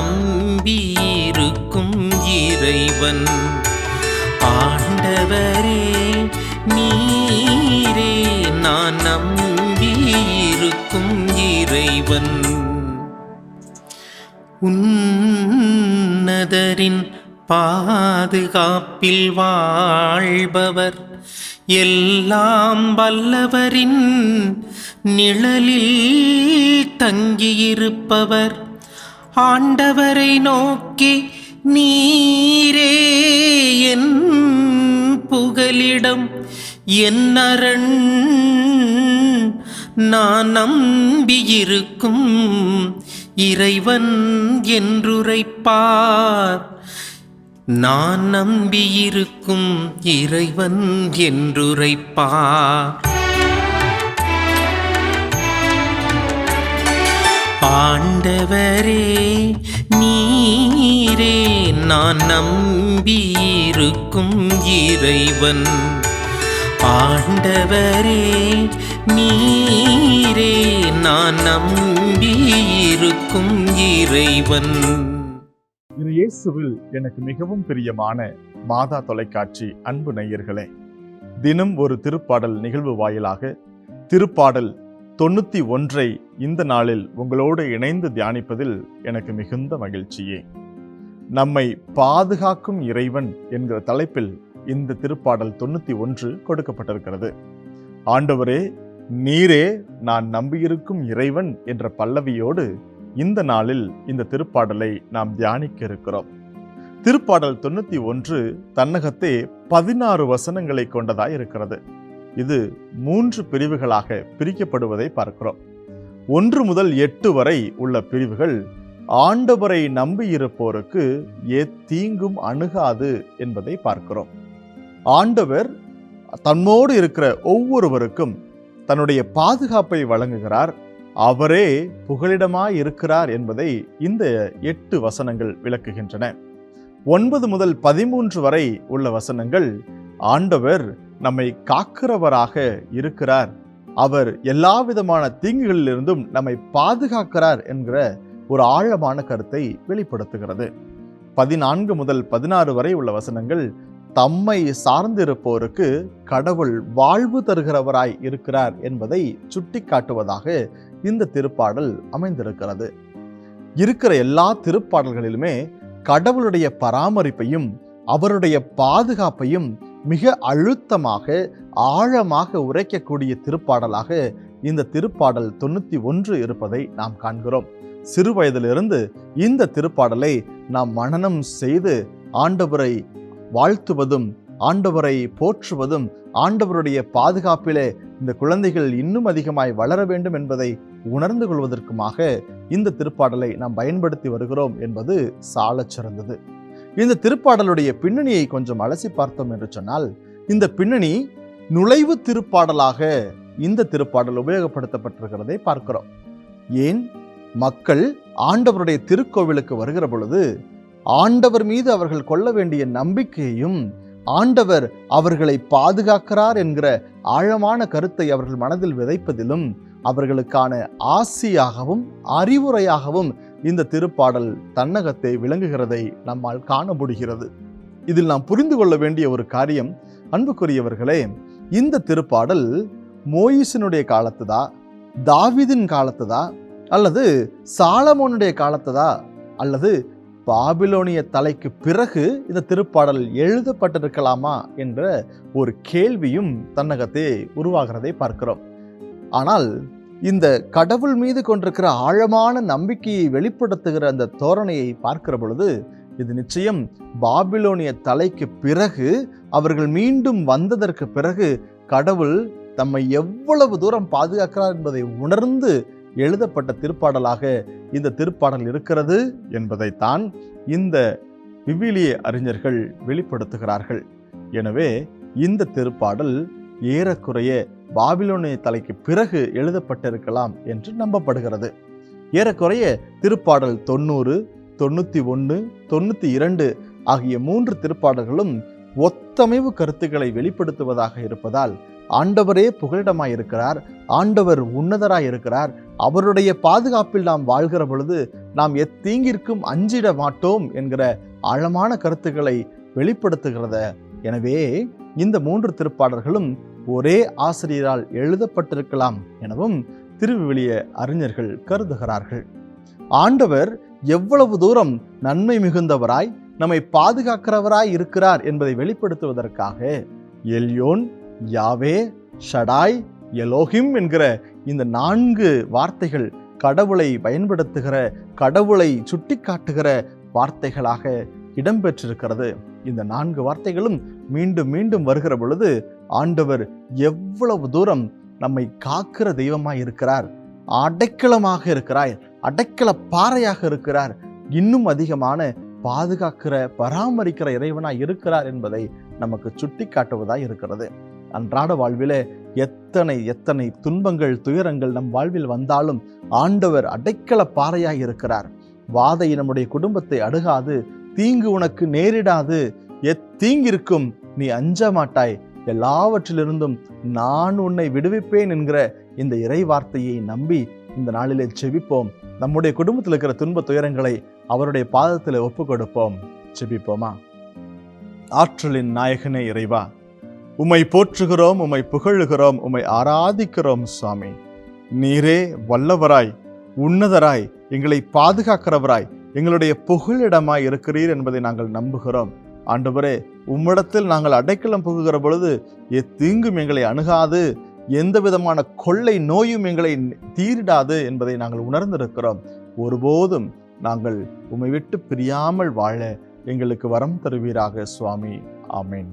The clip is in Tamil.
நம்பியிருக்கும் இறைவன். ஆண்டவரே நீரே நான் நம்பியிருக்கும் இறைவன். உன்னதரின் பாதுகாப்பில் வாழ்பவர், எல்லாம் வல்லவரின் நிழலில் தங்கியிருப்பவர். ஆண்டவரை நோக்கி நீரே என் புகலிடம், என் அரண், நான் நம்பியிருக்கும் இறைவன் என்றுரைப்பார். நான் நம்பியிருக்கும் இறைவன் என்றுரைப்பார். ஆண்டவரே நீரே நான் நம்பியிருக்கும் இறைவன். ஆண்டவரே நீரே நான் நம்பியிருக்கும் இறைவன். இயேசுவில் எனக்கு மிகவும் பிரியமான மாதா தொலைக்காட்சி அன்பு நேயர்களே, தினம் ஒரு திருப்பாடல் நிகழ்வு வாயிலாக திருப்பாடல் 91 இந்த நாளில் உங்களோடு இணைந்து தியானிப்பதில் எனக்கு மிகுந்த மகிழ்ச்சியே. நம்மை பாதுகாக்கும் இறைவன் என்கிற தலைப்பில் இந்த திருப்பாடல் 91 கொடுக்கப்பட்டிருக்கிறது. ஆண்டவரே நீரே நான் நம்பியிருக்கும் இறைவன் என்ற பல்லவியோடு இந்த நாளில் இந்த திருப்பாடலை நாம் தியானிக்க இருக்கிறோம். திருப்பாடல் 91 தன்னகத்தே 16 வசனங்களை கொண்டதாய் இருக்கிறது. இது 3 பிரிவுகளாக பிரிக்கப்படுவதை பார்க்கிறோம். 1 முதல் 8 வரை உள்ள பிரிவுகள் ஆண்டவரை நம்பியிருப்போருக்கு தீங்கும் அணுகாது என்பதை பார்க்கிறோம். ஆண்டவர் தன்னோடு இருக்கிற ஒவ்வொருவருக்கும் தன்னுடைய பாதுகாப்பை வழங்குகிறார். அவரே புகலிடமாய் இருக்கிறார் என்பதை இந்த 8 வசனங்கள் விளக்குகின்றன. 9 முதல் 13 வரை உள்ள வசனங்கள் ஆண்டவர் நம்மை காக்கிறவராக இருக்கிறார், அவர் எல்லா விதமான தீங்குகளிலிருந்தும் நம்மை பாதுகாக்கிறார் என்கிற ஒரு ஆழமான கருத்தை வெளிப்படுத்துகிறது. 14 முதல் 16 வரை உள்ள வசனங்கள் தம்மை சார்ந்திருப்போருக்கு கடவுள் வாழ்வு தருகிறவராய் இருக்கிறார் என்பதை சுட்டி காட்டுவதாக இந்த திருப்பாடல் அமைந்திருக்கிறது. இருக்கிற எல்லா திருப்பாடல்களிலுமே கடவுளுடைய பராமரிப்பையும் அவருடைய பாதுகாப்பையும் மிக அழுத்தமாக ஆழமாக உரைக்கக்கூடிய திருப்பாடலாக இந்த திருப்பாடல் 91 இருப்பதை நாம் காண்கிறோம். சிறு வயதிலிருந்து இந்த திருப்பாடலை நாம் மனனம் செய்து ஆண்டவரை வாழ்த்துவதும் ஆண்டவரை போற்றுவதும் ஆண்டவருடைய பாதுகாப்பிலே இந்த குழந்தைகள் இன்னும் அதிகமாய் வளர வேண்டும் என்பதை உணர்ந்து கொள்வதற்குமாக இந்த திருப்பாடலை நாம் பயன்படுத்தி வருகிறோம் என்பது சாலச் சிறந்தது. இந்த திருப்பாடலுடைய பின்னணியை கொஞ்சம் அலசி பார்த்தோம் என்று சொன்னால், இந்த பின்னணி நுழைவு திருப்பாடலாக இந்த திருப்பாடல் உபயோகப்படுத்தப்பட்டிருக்கிறதை பார்க்கிறோம். ஏன் மக்கள் ஆண்டவருடைய திருக்கோவிலுக்கு வருகிற பொழுது ஆண்டவர் மீது அவர்கள் கொள்ள வேண்டிய நம்பிக்கையையும் ஆண்டவர் அவர்களை பாதுகாக்கிறார் என்கிற ஆழமான கருத்தை அவர்கள் மனதில் விதைப்பதிலும் அவர்களுக்கான ஆசியாகவும் அறிவுரையாகவும் இந்த திருப்பாடல் தன்னகத்தை விளங்குகிறதை நம்மால் காண முடிகிறது. இதில் நாம் புரிந்து கொள்ள வேண்டிய ஒரு காரியம், அன்புக்குரியவர்களே, இந்த திருப்பாடல் மோயிசனுடைய காலத்துதா, தாவீதின் காலத்துதா, அல்லது சாலமோனுடைய காலத்துதா, அல்லது பாபிலோனிய தலைக்கு பிறகு இந்த திருப்பாடல் எழுதப்பட்டிருக்கலாமா என்ற ஒரு கேள்வியும் தன்னகத்தே உருவாகிறதை பார்க்கிறோம். ஆனால் இந்த கடவுள் மீது கொண்டிருக்கிற ஆழமான நம்பிக்கையை வெளிப்படுத்துகிற அந்த தோரணையை பார்க்கிற பொழுது இது நிச்சயம் பாபிலோனிய தலைக்கு பிறகு அவர்கள் மீண்டும் வந்ததற்கு பிறகு கடவுள் தம்மை எவ்வளவு தூரம் பாதுகாக்கிறார் என்பதை உணர்ந்து எழுதப்பட்ட திருப்பாடலாக இந்த திருப்பாடல் இருக்கிறது என்பதைத்தான் இந்த விவிலிய அறிஞர்கள் வெளிப்படுத்துகிறார்கள். எனவே இந்த திருப்பாடல் ஏறக்குறைய பாபிலோனிய தலைக்கு பிறகு எழுதப்பட்டிருக்கலாம் என்று நம்பப்படுகிறது. ஏறக்குறைய திருப்பாடல் 90, 91, 92 ஆகிய 3 திருப்பாடல்களும் ஒத்தமைவு கருத்துக்களை வெளிப்படுத்துவதாக இருப்பதால் ஆண்டவரே புகலிடமாய் இருக்கிறார், ஆண்டவர் உன்னதராய் இருக்கிறார், அவருடைய பாதுகாப்பில் நாம் வாழ்கிற பொழுது நாம் எத்தீங்கிற்கும் அஞ்சிட மாட்டோம் என்கிற ஆழமான கருத்துக்களை வெளிப்படுத்துகிறத. எனவே இந்த 3 திருப்பாடல்களும் ஒரே ஆசிரியரால் எழுதப்பட்டிருக்கலாம் எனவும் திருவிவிலிய அறிஞர்கள் கருதுகிறார்கள். ஆண்டவர் எவ்வளவு தூரம் நன்மை மிகுந்தவராய் நம்மை பாதுகாக்கிறவராய் இருக்கிறார் என்பதை வெளிப்படுத்துவதற்காக எல்யோன், யாவே, ஷடாய், எலோஹிம் என்கிற இந்த 4 வார்த்தைகள் கடவுளை பயன்படுத்துகிற, கடவுளை சுட்டிக்காட்டுகிற வார்த்தைகளாக இடம்பெற்றிருக்கிறது. இந்த 4 வார்த்தைகளும் மீண்டும் மீண்டும் வருகிற பொழுது ஆண்டவர் எவ்வளவு தூரம் நம்மை காக்கிற தெய்வமாய் இருக்கிறார், அடைக்கலமாக இருக்கிறார், அடைக்கல பாறையாக இருக்கிறார், இன்னும் அதிகமான பாதுகாக்கிற பராமரிக்கிற இறைவனாய் இருக்கிறார் என்பதை நமக்கு சுட்டி காட்டுவதாய் இருக்கிறது. அன்றாட வாழ்விலே எத்தனை துன்பங்கள், துயரங்கள் நம் வாழ்வில் வந்தாலும் ஆண்டவர் அடைக்கல பாறையாய் இருக்கிறார். வாதை நம்முடைய குடும்பத்தை அணுகாது, தீங்கு உனக்கு நேரிடாது, எத்தீங்கிருக்கும் நீ அஞ்ச மாட்டாய், எல்லாவற்றிலிருந்தும் நான் உன்னை விடுவிப்பேன் என்கிற இந்த இறை வார்த்தையை நம்பி இந்த நாளிலே செபிப்போம். நம்முடைய குடும்பத்தில் இருக்கிற துன்ப துயரங்களை அவருடைய பாதத்தில் ஒப்பு கொடுப்போம். செபிப்போமா? ஆற்றலின் நாயகனே இறைவா, உம்மை போற்றுகிறோம், உம்மை புகழுகிறோம், உம்மை ஆராதிக்கிறோம் சுவாமி. நீரே வல்லவராய், உன்னதராய், எங்களை பாதுகாக்கிறவராய், எங்களுடைய புகழிடமாய் இருக்கிறீர் என்பதை நாங்கள் நம்புகிறோம். ஆண்டவரே, உம்மிடத்தில் நாங்கள் அடைக்கலம் புகுகிற பொழுது எத்தீங்கும் எங்களை அணுகாது, எந்த விதமான கொள்ளை நோயும் எங்களை தீரிடாது என்பதை நாங்கள் உணர்ந்திருக்கிறோம். ஒருபோதும் நாங்கள் உம்மை விட்டு பிரியாமல் வாழ எங்களுக்கு வரம் தருவீராக சுவாமி. ஆமென்.